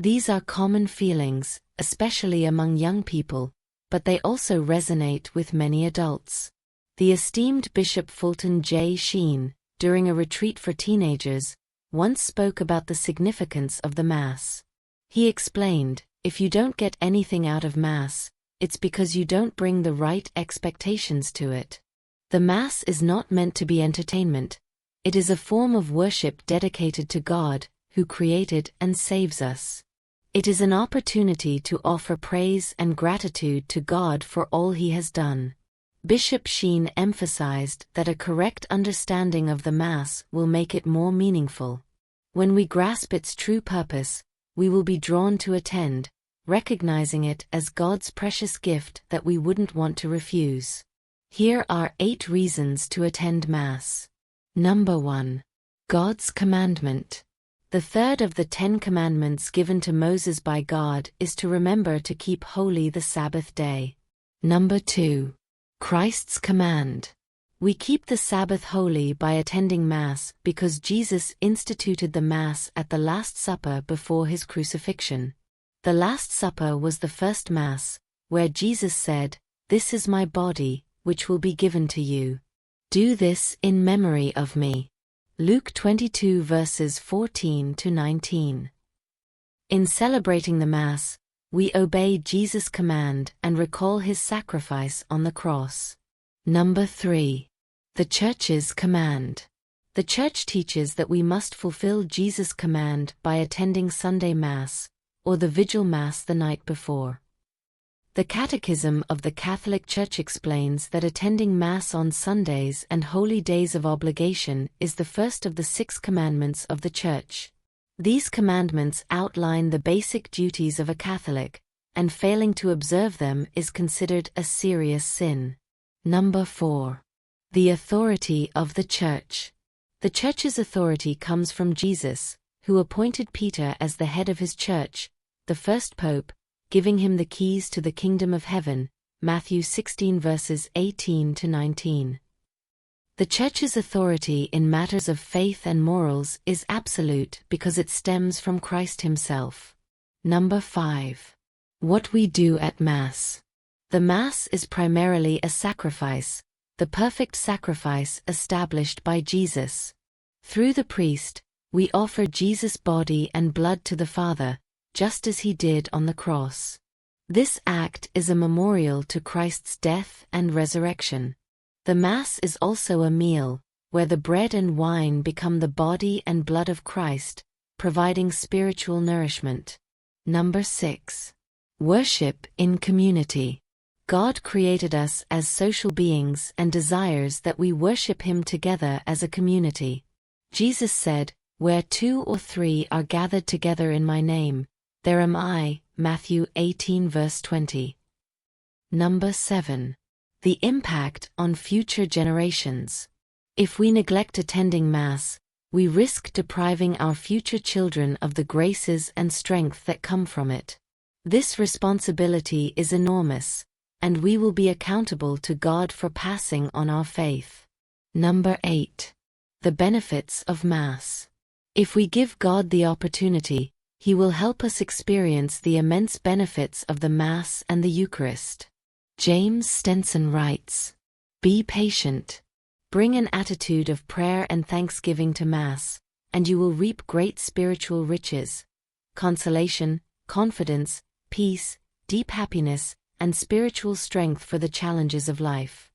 These are common feelings, especially among young people, but they also resonate with many adults. The esteemed Bishop Fulton J. Sheen, during a retreat for teenagers, once spoke about the significance of the Mass. He explained, "If you don't get anything out of Mass, it's because you don't bring the right expectations to it." The Mass is not meant to be entertainment. It is a form of worship dedicated to God, who created and saves us. It is an opportunity to offer praise and gratitude to God for all He has done. Bishop Sheen emphasized that a correct understanding of the Mass will make it more meaningful. When we grasp its true purpose, we will be drawn to attend, recognizing it as God's precious gift that we wouldn't want to refuse. Here are 8 reasons to attend Mass. Number 1. God's commandment. The third of the 10 commandments given to Moses by God is to remember to keep holy the Sabbath day. Number 2. Christ's command. We keep the Sabbath holy by attending Mass because Jesus instituted the Mass at the Last Supper before his crucifixion. The Last Supper was the first Mass, where Jesus said, "This is my body, which will be given to you. Do this in memory of me." Luke 22 verses 14 to 19. In celebrating the Mass, we obey Jesus' command and recall his sacrifice on the cross. Number 3. The Church's command. The Church teaches that we must fulfill Jesus' command by attending Sunday Mass, or the Vigil Mass the night before. The Catechism of the Catholic Church explains that attending Mass on Sundays and holy days of obligation is the first of the 6 commandments of the Church. These commandments outline the basic duties of a Catholic, and failing to observe them is considered a serious sin. Number 4. The authority of the Church. The Church's authority comes from Jesus, who appointed Peter as the head of his Church, the first Pope, giving him the keys to the kingdom of heaven, Matthew 16 verses 18 to 19. The Church's authority in matters of faith and morals is absolute because it stems from Christ himself. Number 5. What we do at Mass. The Mass is primarily a sacrifice, the perfect sacrifice established by Jesus. Through the priest, we offer Jesus' body and blood to the Father, just as he did on the cross. This act is a memorial to Christ's death and resurrection. The Mass is also a meal, where the bread and wine become the body and blood of Christ, providing spiritual nourishment. Number 6. Worship in community. God created us as social beings and desires that we worship him together as a community. Jesus said, "Where 2 or 3 are gathered together in my name, there am I," Matthew 18 verse 20. Number 7. The impact on future generations. If we neglect attending Mass, we risk depriving our future children of the graces and strength that come from it. This responsibility is enormous, and we will be accountable to God for passing on our faith. Number 8. The benefits of Mass. If we give God the opportunity, he will help us experience the immense benefits of the Mass and the Eucharist. James Stenson writes, "Be patient. Bring an attitude of prayer and thanksgiving to Mass, and you will reap great spiritual riches, consolation, confidence, peace, deep happiness, and spiritual strength for the challenges of life."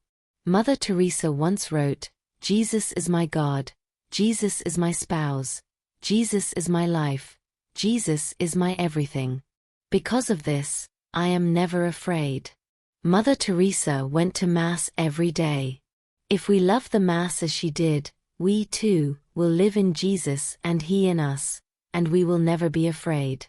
Mother Teresa once wrote, "Jesus is my God, Jesus is my spouse, Jesus is my life, Jesus is my everything. Because of this, I am never afraid." Mother Teresa went to Mass every day. If we love the Mass as she did, we too will live in Jesus and he in us, and we will never be afraid.